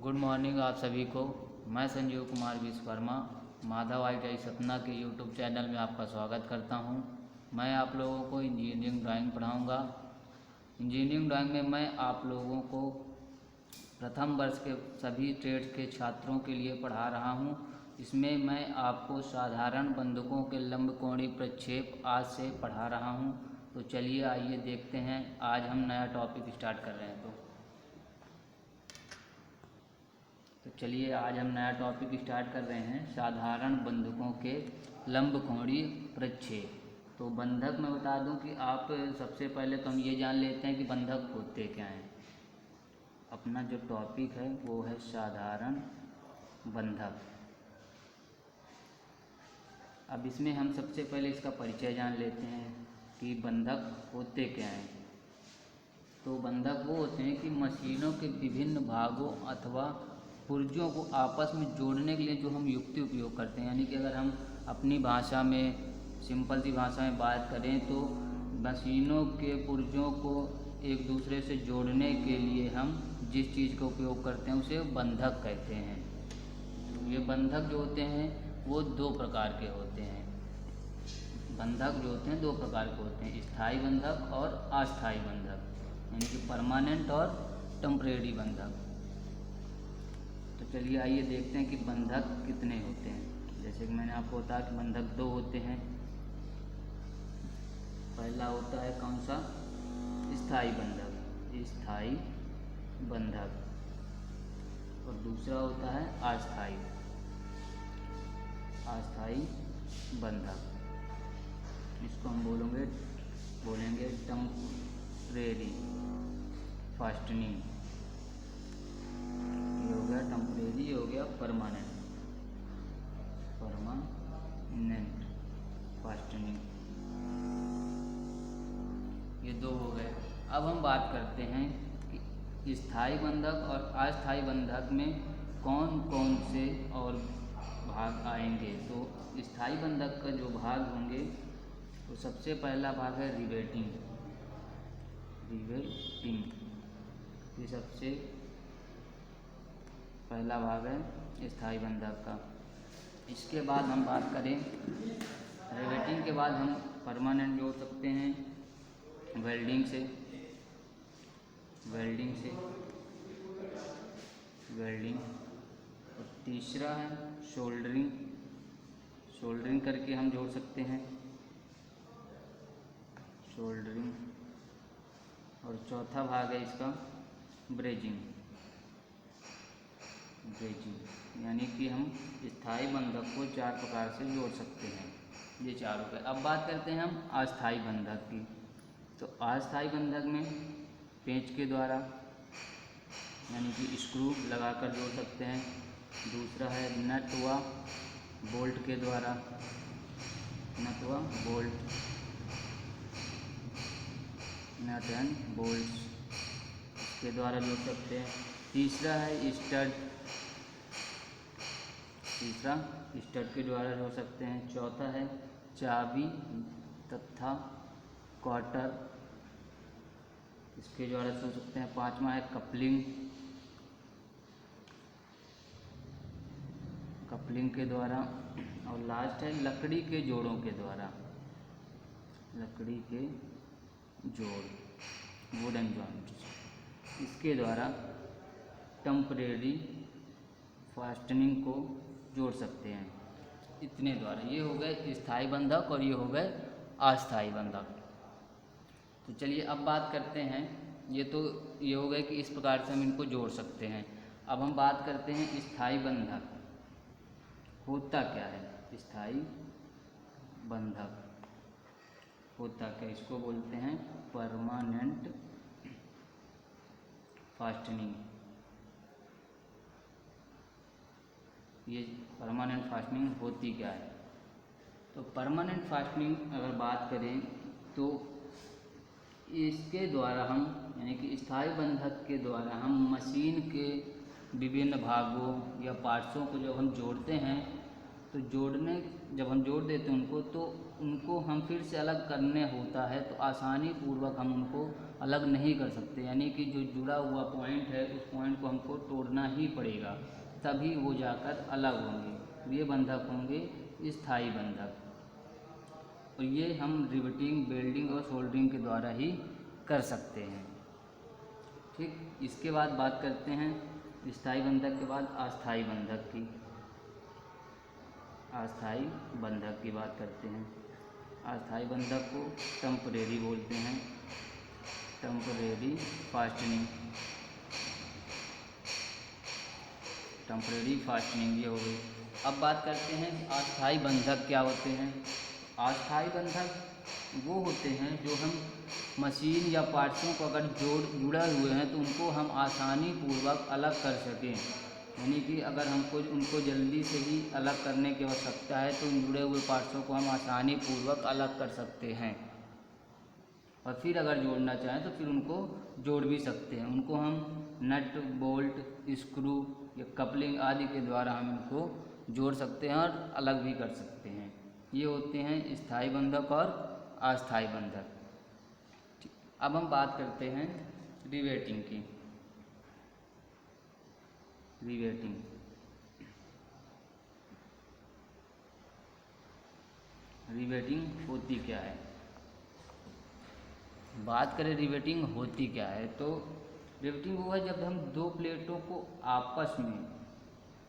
Good morning आप सभी को। मैं संजीव कुमार विश्वकर्मा माधव ITI सतना के यूट्यूब चैनल में आपका स्वागत करता हूं। मैं आप लोगों को इंजीनियरिंग ड्राइंग पढ़ाऊंगा। इंजीनियरिंग ड्राइंग में मैं आप लोगों को प्रथम वर्ष के सभी ट्रेड्स के छात्रों के लिए पढ़ा रहा हूं। इसमें मैं आपको साधारण बंधकों के लंबकोणीय प्रक्षेप आज से पढ़ा रहा हूं। तो चलिए आइए देखते हैं, आज हम नया टॉपिक स्टार्ट कर रहे हैं। तो चलिए आज हम नया टॉपिक स्टार्ट कर रहे हैं, साधारण बंधकों के लंबकोणीय प्रक्षेप। तो बंधक मैं बता दूं कि आप सबसे पहले तो हम ये जान लेते हैं कि बंधक होते क्या हैं। अपना जो टॉपिक है वो है साधारण बंधक। अब इसमें हम सबसे पहले इसका परिचय जान लेते हैं कि बंधक होते क्या हैं। तो बंधक वो होते हैं कि मशीनों के विभिन्न भागों अथवा पुर्जों को आपस में जोड़ने के लिए जो हम युक्ति उपयोग करते हैं। यानी कि अगर हम अपनी भाषा में सिंपल सी भाषा में बात करें तो मशीनों के पुर्जों को एक दूसरे से जोड़ने के लिए हम जिस चीज़ का उपयोग करते हैं उसे बंधक कहते हैं। तो ये बंधक जो होते हैं वो दो प्रकार के होते हैं। बंधक जो होते हैं दो प्रकार के होते हैं, स्थायी बंधक और अस्थायी बंधक, यानी कि परमानेंट और टेम्परेरी बंधक। तो चलिए आइए देखते हैं कि बंधक कितने होते हैं। जैसे कि मैंने आपको बताया कि बंधक दो होते हैं। पहला होता है कौन सा? स्थायी बंधक, स्थायी बंधक। और दूसरा होता है अस्थायी, अस्थायी बंधक। इसको हम बोलेंगे टेम्परेरी फास्टनिंग। ये हो गया टेम्परेरी, हो गया परमानेंट फास्टनिंग। ये दो हो गए। अब हम बात करते हैं कि स्थायी बंधक और अस्थायी बंधक में कौन कौन से और भाग आएंगे। तो स्थायी बंधक का जो भाग होंगे तो सबसे पहला भाग है रिवेटिंग। ये सबसे पहला भाग है स्थायी बंधक का। इसके बाद हम बात करें, रिवेटिंग के बाद हम परमानेंट जोड़ सकते हैं वेल्डिंग से। और तीसरा है सोल्डरिंग करके हम जोड़ सकते हैं सोल्डरिंग। और चौथा भाग है इसका ब्रेजिंग, यानी कि हम स्थायी बंधक को चार प्रकार से जोड़ सकते हैं। ये चारों पे। अब बात करते हैं हम अस्थायी बंधक की। तो अस्थायी बंधक में पेंच के द्वारा यानी कि स्क्रू लगाकर जोड़ सकते हैं। दूसरा है नट व बोल्ट के द्वारा, नट एंड बोल्ट के द्वारा जोड़ सकते हैं। तीसरा है स्टड के द्वारा जोड़ सकते हैं। चौथा है चाबी तथा क्वार्टर, इसके द्वारा जोड़ सकते हैं। पांचवा है कपलिंग के द्वारा। और लास्ट है लकड़ी के जोड़ों के द्वारा, वुडन जॉइंट्स, इसके द्वारा टेम्परेरी फास्टनिंग को जोड़ सकते हैं। इतने द्वारा ये हो गए स्थायी बंधक और ये हो गए अस्थायी बंधक। तो चलिए अब बात करते हैं, ये हो गए कि इस प्रकार से हम इनको जोड़ सकते हैं। अब हम बात करते हैं स्थायी बंधक होता क्या है। स्थायी बंधक होता क्या, इसको बोलते हैं परमानेंट फास्टनिंग। ये परमानेंट फास्टनिंग होती क्या है। तो परमानेंट फास्टनिंग अगर बात करें तो इसके द्वारा हम, यानी कि स्थायी बंधक के द्वारा हम मशीन के विभिन्न भागों या पार्ट्सों को जब हम जोड़ते हैं तो जब हम जोड़ देते हैं उनको, तो उनको हम फिर से अलग करने होता है तो आसानी पूर्वक हम उनको अलग नहीं कर सकते, यानी कि जो जुड़ा हुआ पॉइंट है उस पॉइंट को हमको तोड़ना ही पड़ेगा, तभी वो जाकर अलग होंगे। ये बंधक होंगे स्थायी बंधक, और ये हम रिवेटिंग, वेल्डिंग और सोल्डरिंग के द्वारा ही कर सकते हैं। ठीक, इसके बाद बात करते हैं स्थायी बंधक के बाद अस्थायी बंधक की। अस्थायी बंधक की बात करते हैं। अस्थायी बंधक को टेम्परेरी बोलते हैं, टेम्परेरी फास्टनिंग, टेम्परेरी फास्टनिंग ये हो गई। अब बात करते हैं अस्थायी बंधक क्या होते हैं। अस्थायी बंधक वो होते हैं जो हम मशीन या पार्ट्सों को अगर जुड़े हुए हैं तो उनको हम आसानी पूर्वक अलग कर सकें, यानी कि अगर हमको उनको जल्दी से ही अलग करने की आवश्यकता है तो उन जुड़े हुए पार्ट्सों को हम आसानी पूर्वक अलग कर सकते हैं, और फिर अगर जोड़ना चाहें तो फिर उनको जोड़ भी सकते हैं। उनको हम नट, बोल्ट, स्क्रू या कपलिंग आदि के द्वारा हम इनको जोड़ सकते हैं और अलग भी कर सकते हैं। ये होते हैं स्थायी बंधक और अस्थायी बंधक। अब हम बात करते हैं रिवेटिंग की। रिवेटिंग, रिवेटिंग होती क्या है। बात करें रिवेटिंग होती क्या है, तो रिवेटिंग वो है जब हम दो प्लेटों को आपस में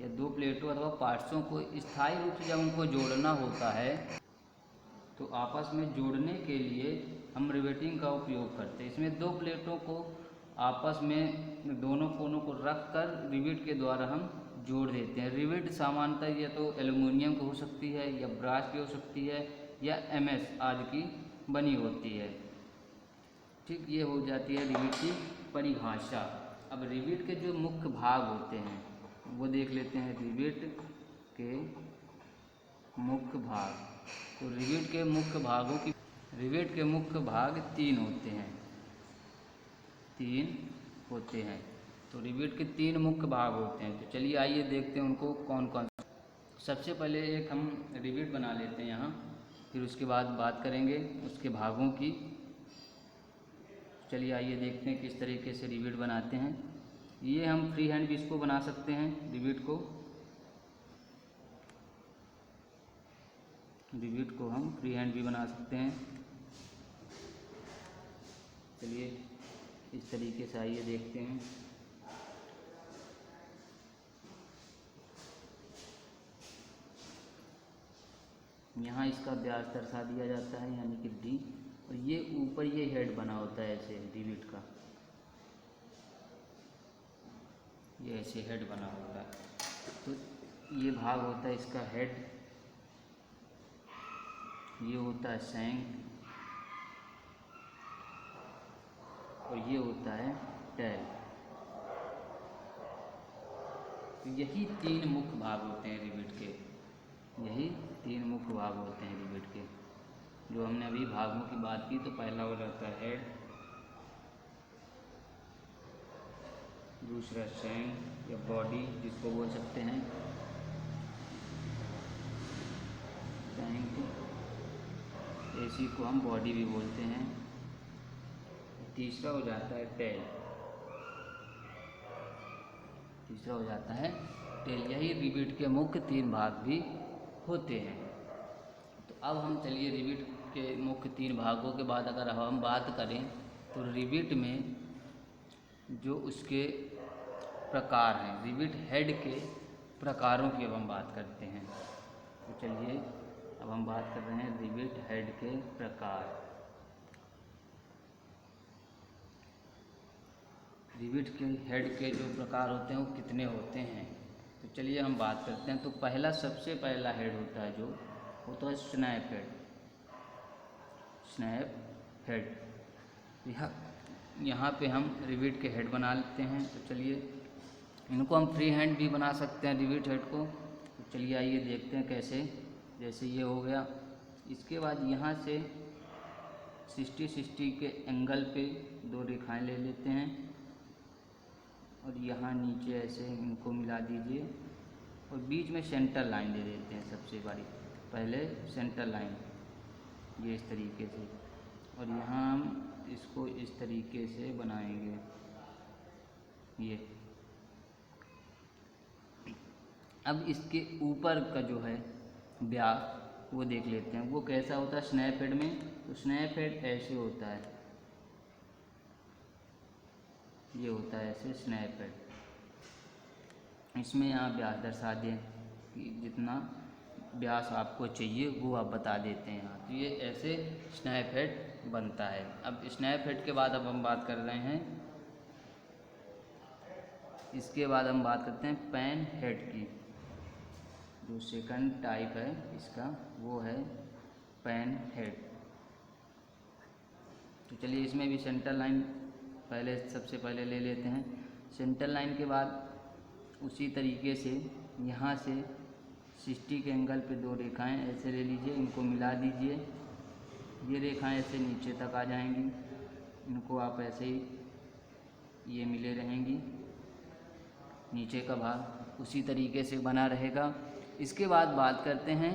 या दो प्लेटों अथवा पार्ट्सों को स्थायी रूप से जब उनको जोड़ना होता है तो आपस में जोड़ने के लिए हम रिवेटिंग का उपयोग करते हैं। इसमें दो प्लेटों को आपस में दोनों कोनों को रख कर रिवेट के द्वारा हम जोड़ देते हैं। रिवेट सामान्यतः या तो एल्युमिनियम की हो सकती है या ब्रास की हो सकती है या एमएस आदि की बनी होती है। ठीक, ये हो जाती है रिवेट की परिभाषा। अब रिवेट के जो मुख्य भाग होते हैं वो देख लेते हैं। रिवेट के मुख्य भाग, तो रिवेट के मुख्य भागों की, रिवेट के मुख्य भाग तीन होते हैं, तीन होते हैं। तो रिवेट के तीन मुख्य भाग होते हैं। तो चलिए आइए देखते हैं उनको कौन कौन। सबसे पहले एक हम रिवेट बना लेते हैं यहाँ, फिर उसके बाद बात करेंगे उसके भागों की। चलिए आइए देखते हैं किस तरीके से रिवेट बनाते हैं। ये हम फ्री हैंड भी इसको बना सकते हैं रिवेट को। रिवेट को हम फ्री हैंड भी बना सकते हैं। चलिए इस तरीके से आइए देखते हैं। यहाँ इसका व्यास दर्शा दिया जाता है, यानी कि डी, और ये ऊपर ये हेड बना होता है ऐसे रिवेट का, ये ऐसे हेड बना होता है। तो ये भाग होता है इसका हेड, ये होता है शैंक, और ये होता है टेल। तो यही तीन मुख्य भाग होते हैं रिवेट के, यही तीन मुख्य भाग होते हैं रिवेट के। जो हमने अभी भागों की बात की, तो पहला हो जाता है हेड, दूसरा शैंक या बॉडी जिसको बोल सकते हैं, शैंक, इसी को हम बॉडी भी बोलते हैं। तीसरा हो जाता है टेल, तीसरा हो जाता है टेल। यही रिवेट के मुख्य तीन भाग भी होते हैं। तो अब हम चलिए रिवेट के मुख्य तीन भागों के बाद अगर हम बात करें तो रिवेट में जो उसके प्रकार हैं, रिवेट हेड के प्रकारों की अब हम बात करते हैं। तो चलिए अब हम बात कर रहे हैं रिवेट हेड के प्रकार। रिवेट के हेड के जो प्रकार होते हैं वो कितने होते हैं, तो चलिए हम बात करते हैं। तो पहला, सबसे पहला हेड होता है जो होता है स्नैप हेड, स्नैप हेड। यहाँ पे हम रिवेट के हेड बना लेते हैं। तो चलिए इनको हम फ्री हैंड भी बना सकते हैं रिवेट हेड को। तो चलिए आइए देखते हैं कैसे। जैसे ये हो गया, इसके बाद यहाँ से 60-60 के एंगल पे दो रेखाएं ले लेते हैं और यहाँ नीचे ऐसे इनको मिला दीजिए और बीच में सेंटर लाइन दे देते हैं सबसे बड़ी। पहले सेंटर लाइन ये इस तरीके से, और यहाँ हम इसको इस तरीके से बनाएंगे। ये अब इसके ऊपर का जो है व्यास वो देख लेते हैं, वो कैसा होता है स्नैप हेड में। तो स्नैप हेड ऐसे होता है, ये होता है ऐसे स्नैप हेड। इसमें आप व्यास दर्शा दें कि जितना व्यास आपको चाहिए वो आप बता देते हैं यहाँ। तो ये ऐसे स्नैप हेड बनता है। अब स्नैप हेड के बाद अब हम बात कर रहे हैं, इसके बाद हम बात करते हैं पैन हेड की। जो सेकंड टाइप है इसका वो है पैन हेड। तो चलिए इसमें भी सेंटर लाइन पहले सबसे पहले ले लेते हैं। सेंटर लाइन के बाद उसी तरीके से यहाँ से 60 के एंगल पे दो रेखाएं ऐसे ले लीजिए, इनको मिला दीजिए। ये रेखाएं ऐसे नीचे तक आ जाएंगी, इनको आप ऐसे ही ये मिले रहेंगी, नीचे का भाग उसी तरीके से बना रहेगा। इसके बाद बात करते हैं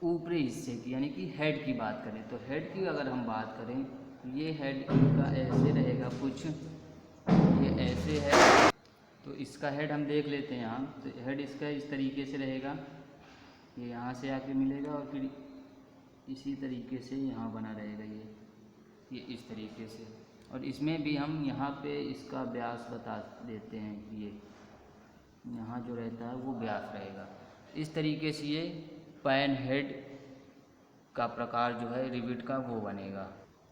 ऊपरी हिस्से की, यानी कि हेड की बात करें। तो हेड की अगर हम बात करें तो ये हेड इनका ऐसे रहेगा कुछ, ये ऐसे है। तो इसका हेड हम देख लेते हैं यहाँ। तो हेड इसका इस तरीके से रहेगा, ये यहाँ से आके मिलेगा और फिर इसी तरीके से यहाँ बना रहेगा ये इस तरीके से। और इसमें भी हम यहाँ पे इसका व्यास बता देते हैं कि ये यहाँ जो रहता है वो व्यास रहेगा। इस तरीके से ये पैन हेड का प्रकार जो है रिविट का वो बनेगा।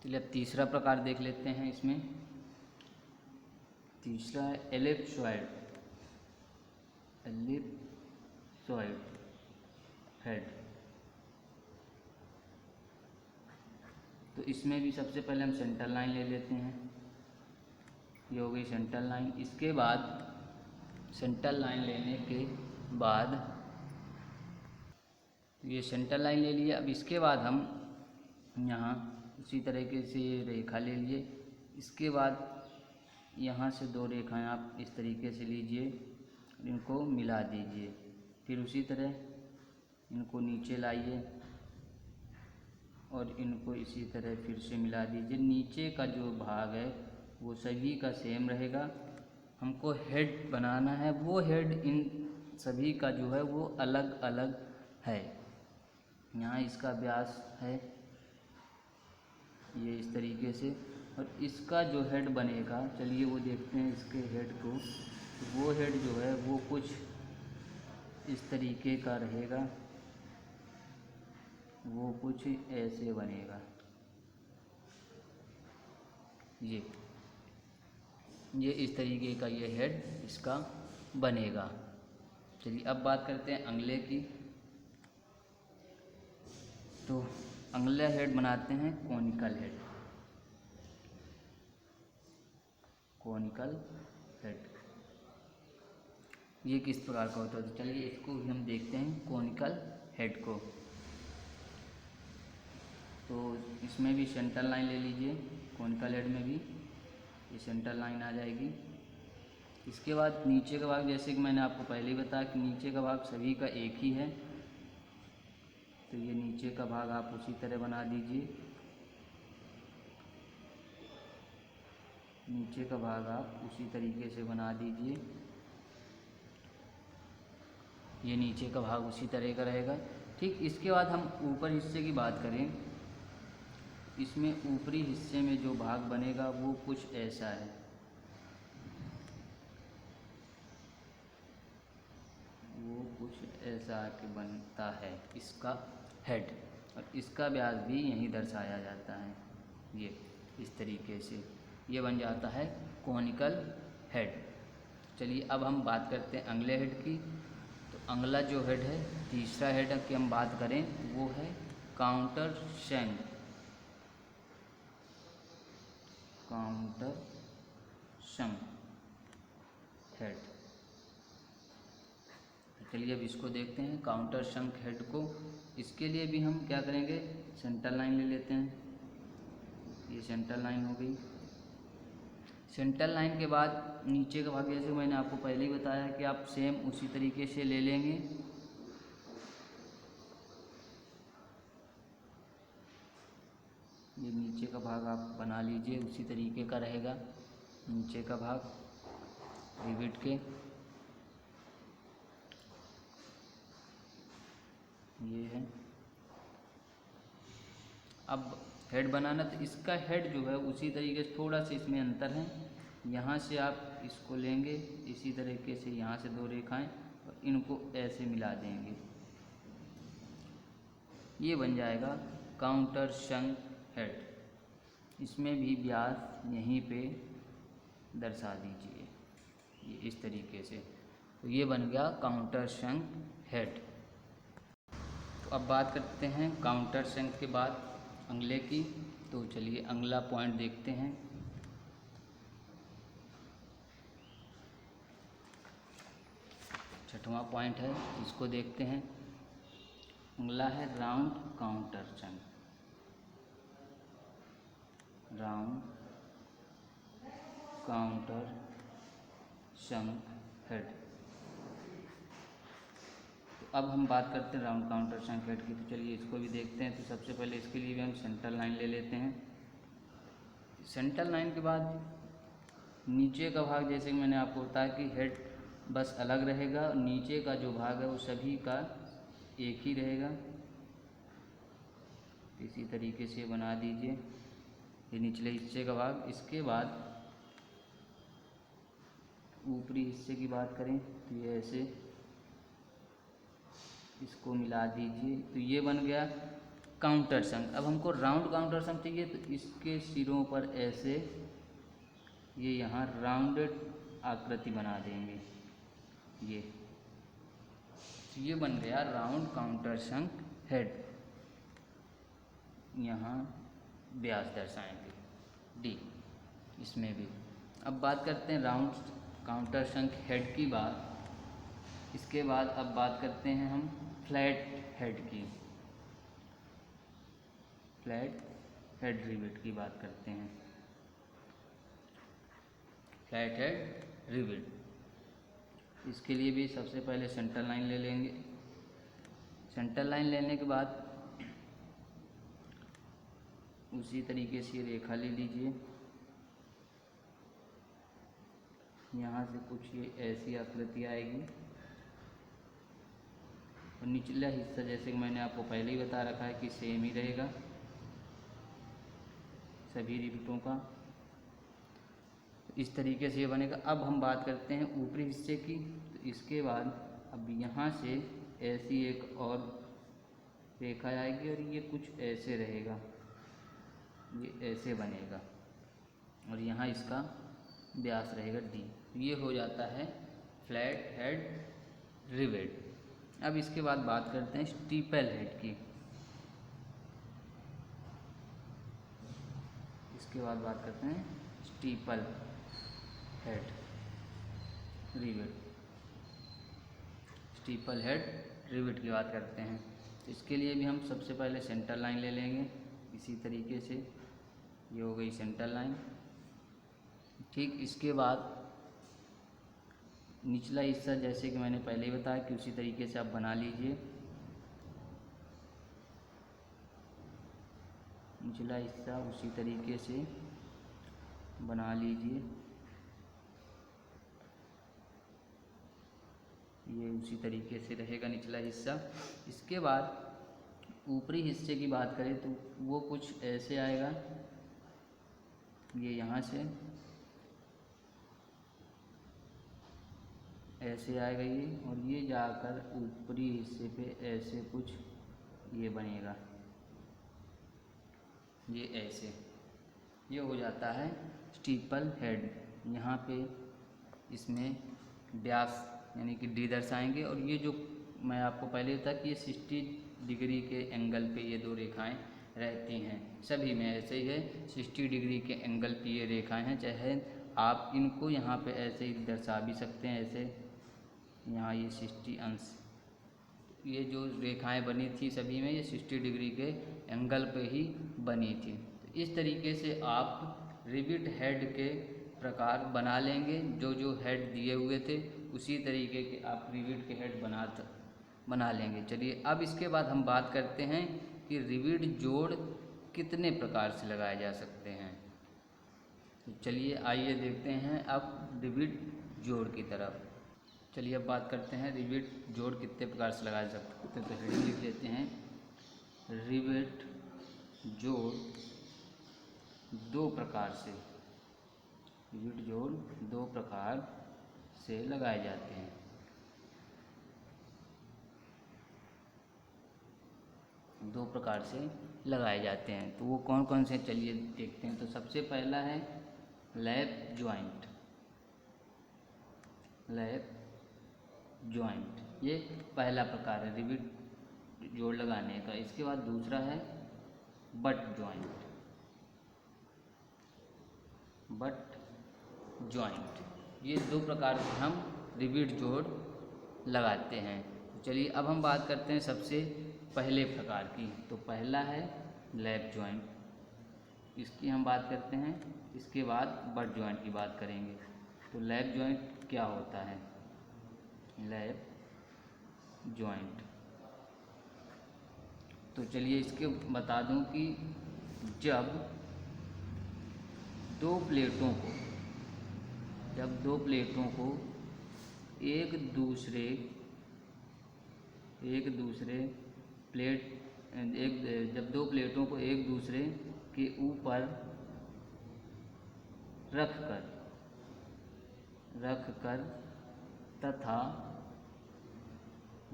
चलिए अब तीसरा प्रकार देख लेते हैं। इसमें तीसरा है एलिप्सॉइड हेड। तो इसमें भी सबसे पहले हम सेंटर लाइन ले लेते हैं, ये हो गई सेंटर लाइन। इसके बाद सेंटर लाइन लेने के बाद ये सेंटर लाइन ले लिए। अब इसके बाद हम यहाँ उसी तरीके से रेखा ले लिए। इसके बाद यहाँ से दो रेखाएं आप इस तरीके से लीजिए, इनको मिला दीजिए। फिर उसी तरह इनको नीचे लाइए और इनको इसी तरह फिर से मिला दीजिए। नीचे का जो भाग है वो सभी का सेम रहेगा। हमको हेड बनाना है, वो हेड इन सभी का जो है वो अलग अलग है। यहाँ इसका व्यास है ये इस तरीके से, और इसका जो हेड बनेगा, चलिए वो देखते हैं इसके हेड को। वो हेड जो है वो कुछ इस तरीके का रहेगा, वो कुछ ऐसे बनेगा। ये इस तरीके का ये हेड इसका बनेगा। चलिए अब बात करते हैं अगले की। तो अगला हेड बनाते हैं कॉनिकल हेड। कॉनिकल हेड ये किस प्रकार का होता है? तो चलिए इसको भी हम देखते हैं कॉनिकल हेड को। तो इसमें भी सेंटर लाइन ले लीजिए, कॉनिकल हेड में भी ये सेंटर लाइन आ जाएगी। इसके बाद नीचे का भाग, जैसे कि मैंने आपको पहले ही बताया कि नीचे का भाग सभी का एक ही है, तो ये नीचे का भाग आप उसी तरह बना दीजिए। नीचे का भाग आप उसी तरीके से बना दीजिए, ये नीचे का भाग उसी तरह का रहेगा। ठीक, इसके बाद हम ऊपर हिस्से की बात करें। इसमें ऊपरी हिस्से में जो भाग बनेगा वो कुछ ऐसा है, वो कुछ ऐसा के बनता है इसका हेड, और इसका व्यास भी यहीं दर्शाया जाता है। ये इस तरीके से ये बन जाता है कॉनिकल हेड। चलिए अब हम बात करते हैं अगले हेड की। तो अगला जो हेड है, तीसरा हेड की हम बात करें, वो है काउंटर शंक हेड। चलिए अब इसको देखते हैं काउंटर शंक हेड को। इसके लिए भी हम क्या करेंगे, सेंटर लाइन ले लेते हैं। ये सेंटर लाइन हो गई। सेंटर लाइन के बाद नीचे का भाग जैसे मैंने आपको पहले ही बताया कि आप सेम उसी तरीके से ले लेंगे। ये नीचे का भाग आप बना लीजिए, उसी तरीके का रहेगा नीचे का भाग रिवेट के। ये है। अब हेड बनाना, तो इसका हेड जो है उसी तरीके से, थोड़ा सा इसमें अंतर है। यहाँ से आप इसको लेंगे इसी तरीके से, यहाँ से दो रेखाएं और इनको ऐसे मिला देंगे, ये बन जाएगा काउंटर शंक हेड। इसमें भी व्यास यहीं पे दर्शा दीजिए, ये इस तरीके से। तो ये बन गया काउंटर शंक हेड। तो अब बात करते हैं काउंटर शंक के बाद अगले की। तो चलिए अगला पॉइंट देखते हैं। छठवां पॉइंट है, इसको देखते हैं। अगला है round counter शंक। Round counter शंक head. तो अब हम बात करते हैं राउंड काउंटर शंक हेड की। तो चलिए इसको भी देखते हैं। तो सबसे पहले इसके लिए भी हम सेंटर लाइन ले लेते हैं। सेंटर लाइन के बाद नीचे का भाग, जैसे कि मैंने आपको बताया कि हेड बस अलग रहेगा, नीचे का जो भाग है वो सभी का एक ही रहेगा। इसी तरीके से बना दीजिए ये निचले हिस्से का भाग। इसके बाद ऊपरी हिस्से की बात करें तो ये ऐसे इसको मिला दीजिए, तो ये बन गया काउंटर शंक। अब हमको राउंड काउंटर शंक चाहिए, तो इसके सिरों पर ऐसे ये यहाँ राउंडेड आकृति बना देंगे, ये बन गया राउंड काउंटर शंक हेड। यहाँ व्यास दर्शाएंगे डी, इसमें भी। अब बात करते हैं राउंड काउंटर शंक हेड की बात। इसके बाद अब बात करते हैं हम फ्लैट हेड की। फ्लैट हेड रिवेट की बात करते हैं। फ्लैट हेड रिवेट, इसके लिए भी सबसे पहले सेंटर लाइन ले लेंगे। सेंटर लाइन लेने के बाद उसी तरीके से रेखा ले लीजिए। यहाँ से कुछ ये ऐसी आकृति आएगी और निचला हिस्सा जैसे कि मैंने आपको पहले ही बता रखा है कि सेम ही रहेगा सभी रिवेटों का। इस तरीके से ये बनेगा। अब हम बात करते हैं ऊपरी हिस्से की। तो इसके बाद अब यहाँ से ऐसी एक और रेखा आएगी और ये कुछ ऐसे रहेगा, ये ऐसे बनेगा और यहाँ इसका व्यास रहेगा डी। ये हो जाता है फ्लैट हेड रिवेट। अब इसके बाद बात करते हैं स्टीपल हेड की। इसके बाद बात करते हैं steeple head rivet. Steeple head rivet की बात करते हैं। इसके लिए भी हम सबसे पहले सेंटर लाइन ले लेंगे इसी तरीके से। ये हो गई सेंटर लाइन। ठीक इसके बाद निचला हिस्सा जैसे कि मैंने पहले ही बताया कि उसी तरीके से आप बना लीजिए। निचला हिस्सा उसी तरीके से बना लीजिए, ये उसी तरीके से रहेगा निचला हिस्सा। इसके बाद ऊपरी हिस्से की बात करें तो वो कुछ ऐसे आएगा, ये यहाँ से ऐसे आएगा ये, और ये जाकर ऊपरी हिस्से पे ऐसे कुछ ये बनेगा, ये ऐसे, ये हो जाता है स्टीपल हेड। यहाँ पे इसमें व्यास यानी कि डी दर्शाएंगे। और ये जो मैं आपको पहले बताया कि ये 60 डिग्री के एंगल पे ये दो रेखाएं रहती हैं, सभी में ऐसे ही है। 60 डिग्री के एंगल पे ये रेखाएं हैं, चाहे आप इनको यहाँ पे ऐसे ही दर्शा भी सकते हैं, ऐसे यहाँ ये 60 अंश, ये जो रेखाएं बनी थी सभी में ये 60 डिग्री के एंगल पे ही बनी थी। तो इस तरीके से आप रिवेट हेड के प्रकार बना लेंगे। जो जो हेड दिए हुए थे उसी तरीके के आप रिवेट के हेड बना लेंगे। चलिए अब इसके बाद हम बात करते हैं कि रिवेट जोड़ कितने प्रकार से लगाए जा सकते हैं। तो चलिए आइए देखते हैं अब रिवेट जोड़ की तरफ। चलिए अब बात करते हैं रिवेट जोड़ कितने प्रकार से लगाए जा सकते हैं। तो हेडिंग लिख लेते हैं, रिवेट जोड़ दो प्रकार से, रिवेट जोड़ दो प्रकार से लगाए जाते हैं। दो प्रकार से लगाए जाते हैं। तो वो कौन कौन से, चलिए देखते हैं। तो सबसे पहला है लैप जॉइंट। लैप जॉइंट ये पहला प्रकार है रिवेट जोड़ लगाने का। इसके बाद दूसरा है बट जॉइंट। बट जॉइंट ये दो प्रकार से हम रिवेट जोड़ लगाते हैं। तो चलिए अब हम बात करते हैं सबसे पहले प्रकार की। तो पहला है लैप जॉइंट, इसकी हम बात करते हैं। इसके बाद बट जॉइंट की बात करेंगे। तो लैप जॉइंट क्या होता है? लैप जॉइंट, तो चलिए इसके बता दूं कि जब दो प्लेटों को एक दूसरे जब दो प्लेटों को एक दूसरे के ऊपर रखकर तथा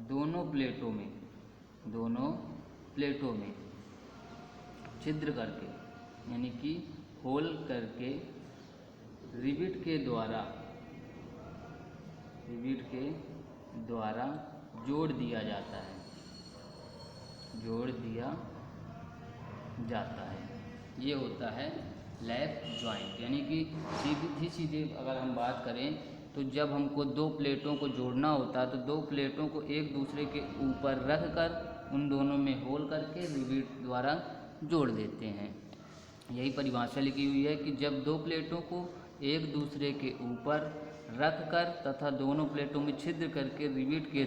दोनों प्लेटों में छिद्र करके, यानी कि होल करके रिवेट के द्वारा जोड़ दिया जाता है। ये होता है लैप जॉइंट। यानी कि सीधे अगर हम बात करें तो जब हमको दो प्लेटों को जोड़ना होता है तो दो प्लेटों को एक दूसरे के ऊपर रखकर उन दोनों में होल करके रिवेट द्वारा जोड़ देते हैं। यही परिभाषा लिखी हुई है कि जब दो प्लेटों को एक दूसरे के ऊपर रखकर तथा दोनों प्लेटों में छिद्र करके रिवेट के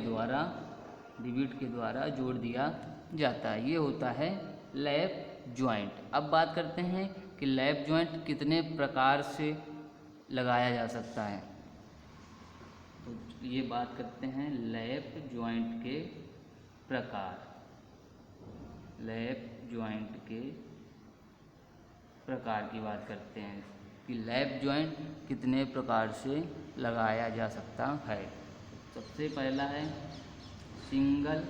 द्वारा जोड़ दिया जाता है। ये होता है लैप जॉइंट। अब बात करते हैं कि लैप जॉइंट कितने प्रकार से लगाया जा सकता है। तो ये बात करते हैं लैप जॉइंट के प्रकार। लैप जॉइंट के प्रकार की बात करते हैं कि लैप जॉइंट कितने प्रकार से लगाया जा सकता है। सबसे पहला है single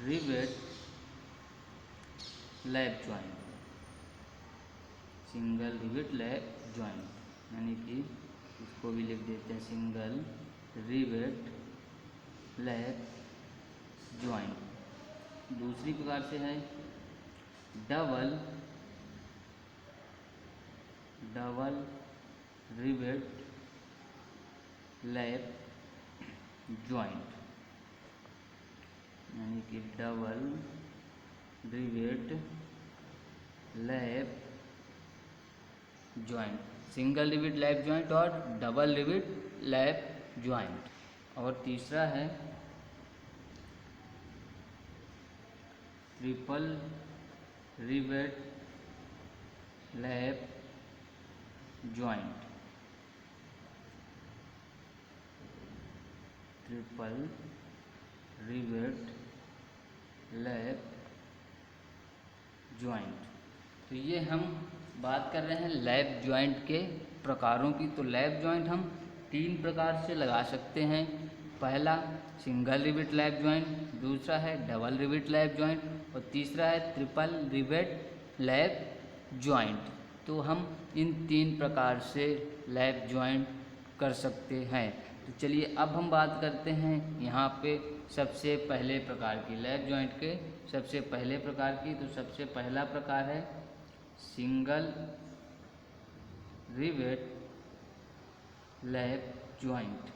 rivet lap joint. Single rivet lap joint, यानी कि इसको भी लिख देते हैं सिंगल रिवेट लैप जॉइंट। दूसरी प्रकार से है डबल रिवेट लैप जॉइंट, यानी कि double rivet lap joint, single rivet lap joint और डबल रिवेट लैप जॉइंट। और तीसरा है triple rivet lap joint. Triple rivet lap joint. तो ये हम बात कर रहे हैं लैप जॉइंट के प्रकारों की। तो लैप जॉइंट हम तीन प्रकार से लगा सकते हैं। पहला सिंगल रिवेट लैप जॉइंट, दूसरा है डबल रिवेट लैप जॉइंट और तीसरा है ट्रिपल रिवेट लैप जॉइंट। तो हम इन तीन प्रकार से लैप जॉइंट कर सकते हैं। तो चलिए अब हम बात करते हैं यहाँ पे सबसे पहले प्रकार की, लैप जॉइंट के सबसे पहले प्रकार की। तो सबसे पहला प्रकार है सिंगल रिवेट लैप जॉइंट।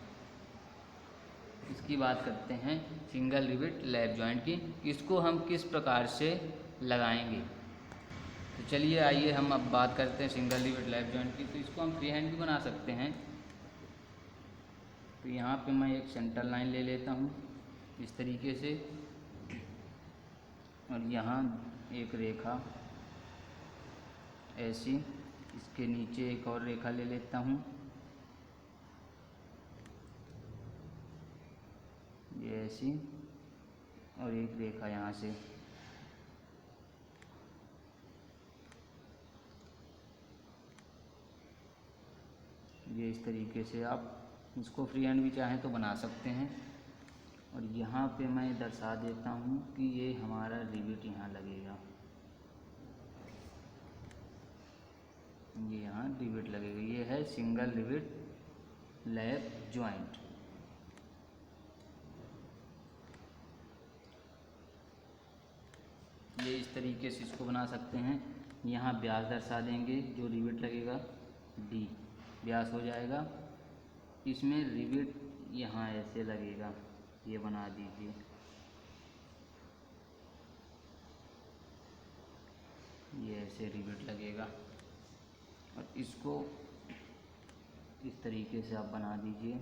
इसकी बात करते हैं सिंगल रिवेट लैप जॉइंट की। इसको हम किस प्रकार से लगाएंगे। तो चलिए आइए हम अब बात करते हैं सिंगल रिवेट लैप जॉइंट की। तो इसको हम फ्री हैंड भी बना सकते हैं। तो यहाँ पे मैं एक सेंटर लाइन ले लेता हूँ इस तरीके से, और यहाँ एक रेखा ऐसी, इसके नीचे एक और रेखा ले लेता हूँ, ये ऐसी, और एक रेखा यहाँ से। ये इस तरीके से आप इसको फ्री हैंड भी चाहें तो बना सकते हैं। और यहाँ पे मैं दर्शा देता हूँ कि ये हमारा रिवेट यहाँ लगेगा, ये यहाँ रिवेट लगेगा। ये है सिंगल रिवेट लैप जॉइंट। ये इस तरीके से इसको बना सकते हैं। यहाँ व्यास दर्शा देंगे, जो रिवेट लगेगा डी व्यास हो जाएगा। इसमें रिवेट यहाँ ऐसे लगेगा, ये बना दीजिए। ये ऐसे रिवेट लगेगा, और इसको इस तरीके से आप बना दीजिए।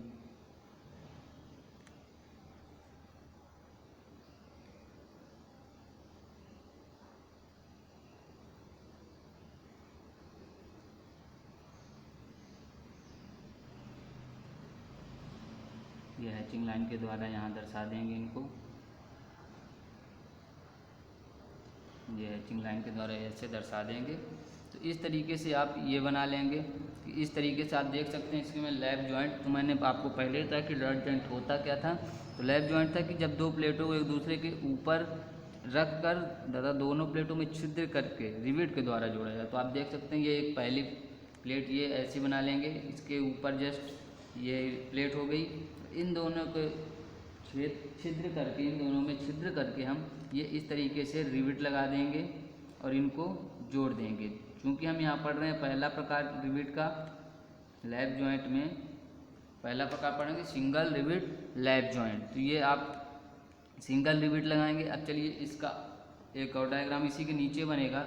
ये हैचिंग लाइन के द्वारा यहाँ दर्शा देंगे इनको। ये हैचिंग लाइन के द्वारा ऐसे दर्शा देंगे। तो इस तरीके से आप ये बना लेंगे। इस तरीके से आप देख सकते हैं इसके में लैप जॉइंट। तो मैंने आपको पहले बताया कि लैप जॉइंट होता क्या था। तो लैप जॉइंट था कि जब दो प्लेटों को एक दूसरे के ऊपर रख कर तथा दोनों प्लेटों में छिद्र करके रिवेट के द्वारा जोड़ा जाए। तो आप देख सकते हैं ये एक पहली प्लेट ये ऐसी बना लेंगे, इसके ऊपर जस्ट ये प्लेट हो गई। इन दोनों को छिद्र करके, इन दोनों में छिद्र करके हम ये इस तरीके से रिवेट लगा देंगे और इनको जोड़ देंगे। क्योंकि हम यहाँ पढ़ रहे हैं पहला प्रकार रिवेट का लैप जॉइंट में, पहला प्रकार पढ़ेंगे सिंगल रिवेट लैप जॉइंट। तो ये आप सिंगल रिवेट लगाएंगे। अब चलिए इसका एक और डायग्राम इसी के नीचे बनेगा,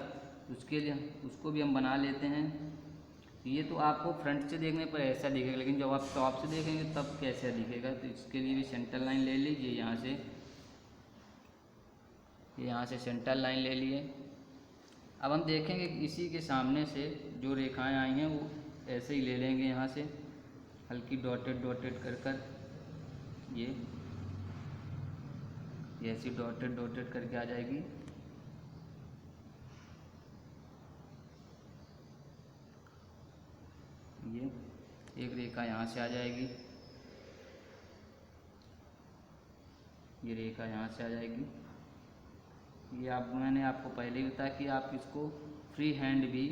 उसके लिए उसको भी हम बना लेते हैं। ये तो आपको फ्रंट से देखने पर ऐसा दिखेगा, लेकिन जब आप टॉप से देखेंगे तब कैसा दिखेगा। तो इसके लिए भी सेंटर लाइन ले लीजिए, यहाँ से सेंटर लाइन ले लिए। अब हम देखेंगे कि इसी के सामने से जो रेखाएं आई हैं वो ऐसे ही ले लेंगे, यहाँ से हल्की डॉटेड डॉटेड कर कर ये ऐसी डॉटेड डॉटेड करके आ जाएगी। ये एक रेखा यहाँ से आ जाएगी, ये रेखा यहाँ से आ जाएगी। ये मैंने आपको पहले ही बताया कि आप इसको फ्री हैंड भी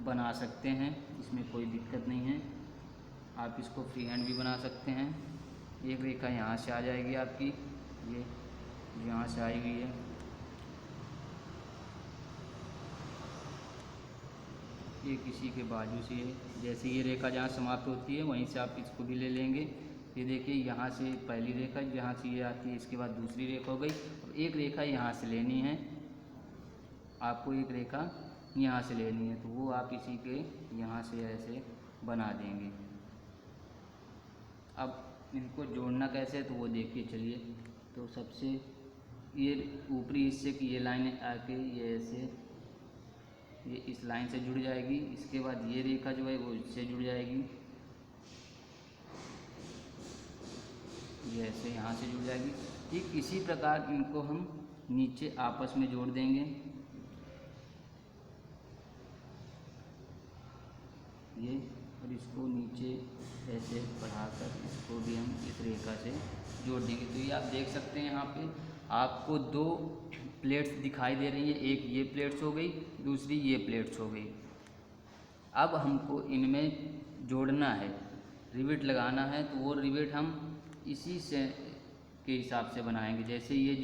बना सकते हैं, इसमें कोई दिक्कत नहीं है। आप इसको फ्री हैंड भी बना सकते हैं। एक रेखा यहाँ से आ जाएगी आपकी, ये यहाँ से आई हुई है। ये किसी के बाजू से है, जैसे ये रेखा जहाँ समाप्त होती है वहीं से आप इसको भी ले लेंगे। ये देखिए यहाँ से पहली रेखा जहाँ से ये आती है, इसके बाद दूसरी रेखा हो गई। अब एक रेखा यहाँ से लेनी है आपको, एक रेखा यहाँ से लेनी है, तो वो आप इसी के यहाँ से ऐसे बना देंगे। अब इनको जोड़ना कैसे है तो वो देखिए चलिए। तो सबसे ये ऊपरी हिस्से की ये लाइन आके ये ऐसे ये इस लाइन से जुड़ जाएगी। इसके बाद ये रेखा जो है वो इससे जुड़ जाएगी, ये ऐसे यहाँ से जुड़ जाएगी। ठीक इसी प्रकार इनको हम नीचे आपस में जोड़ देंगे। ये और इसको नीचे ऐसे बढ़ाकर इसको भी हम इस रेखा से जोड़ देंगे। तो ये आप देख सकते हैं यहाँ पे आपको दो प्लेट्स दिखाई दे रही है, एक ये प्लेट्स हो गई, दूसरी ये प्लेट्स हो गई। अब हमको इनमें जोड़ना है, रिवेट लगाना है, तो वो रिवेट हम इसी से के हिसाब से बनाएंगे। जैसे ये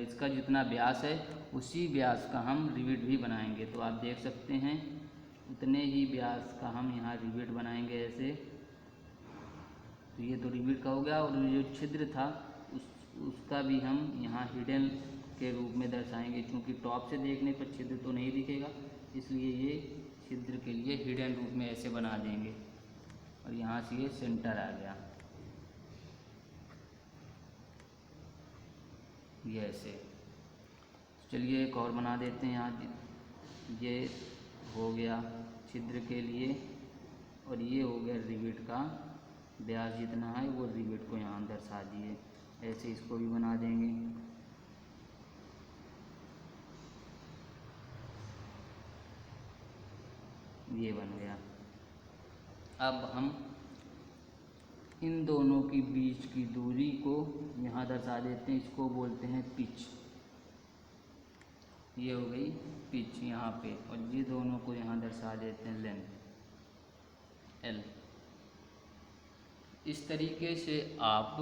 इसका जितना व्यास है उसी व्यास का हम रिवेट भी बनाएंगे। तो आप देख सकते हैं उतने ही व्यास का हम यहाँ रिवेट बनाएंगे ऐसे। तो ये तो रिवेट का हो गया, और जो छिद्र था उसका भी हम यहाँ हिडन के रूप में दर्शाएंगे, क्योंकि टॉप से देखने पर छिद्र तो नहीं दिखेगा, इसलिए ये छिद्र के लिए हिडन रूप में ऐसे बना देंगे। और यहाँ से ये सेंटर आ गया, ये ऐसे। चलिए एक और बना देते हैं। यहाँ ये हो गया छिद्र के लिए, और ये हो गया रिवेट का व्यास जितना है वो रिवेट को यहाँ दर्शा दिए। ऐसे इसको भी बना देंगे। ये बन गया। अब हम इन दोनों की बीच की दूरी को यहाँ दर्शा देते हैं, इसको बोलते हैं पिच। ये हो गई पिच यहाँ पे, और ये दोनों को यहाँ दर्शा देते हैं लेंथ एल। इस तरीके से आप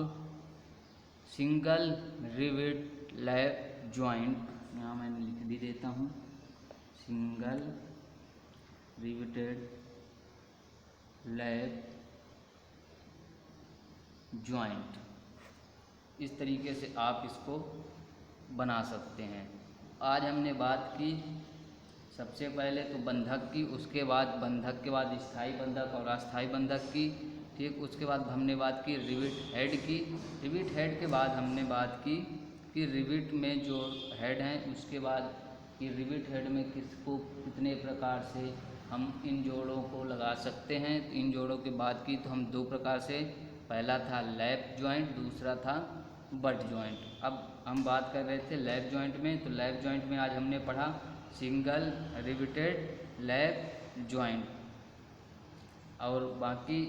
सिंगल रिवेट लैप जॉइंट, यहाँ मैंने लिख भी देता हूँ, सिंगल रिवेटेड लैप जॉइंट, इस तरीके से आप इसको बना सकते हैं। आज हमने बात की सबसे पहले तो बंधक की, उसके बाद बंधक के बाद स्थायी बंधक और अस्थायी बंधक की, ठीक। उसके बाद हमने बात की रिवेट हेड की। रिवेट हेड के बाद हमने बात की कि रिवेट में जो हेड हैं, उसके बाद कि रिवेट हेड में किसको कितने प्रकार से हम इन जोड़ों को लगा सकते हैं। तो इन जोड़ों के बाद की तो हम दो प्रकार से, पहला था लैप जॉइंट, दूसरा था बट जॉइंट। अब हम बात कर रहे थे लैप जॉइंट में, तो लैप जॉइंट में आज हमने पढ़ा सिंगल रिवेटेड लैप जॉइंट, और बाकी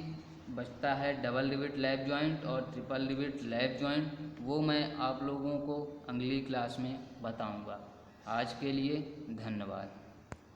बचता है डबल रिवेट लैप जॉइंट और ट्रिपल रिवेट लैप जॉइंट। वो मैं आप लोगों को अगली क्लास में बताऊंगा। आज के लिए धन्यवाद।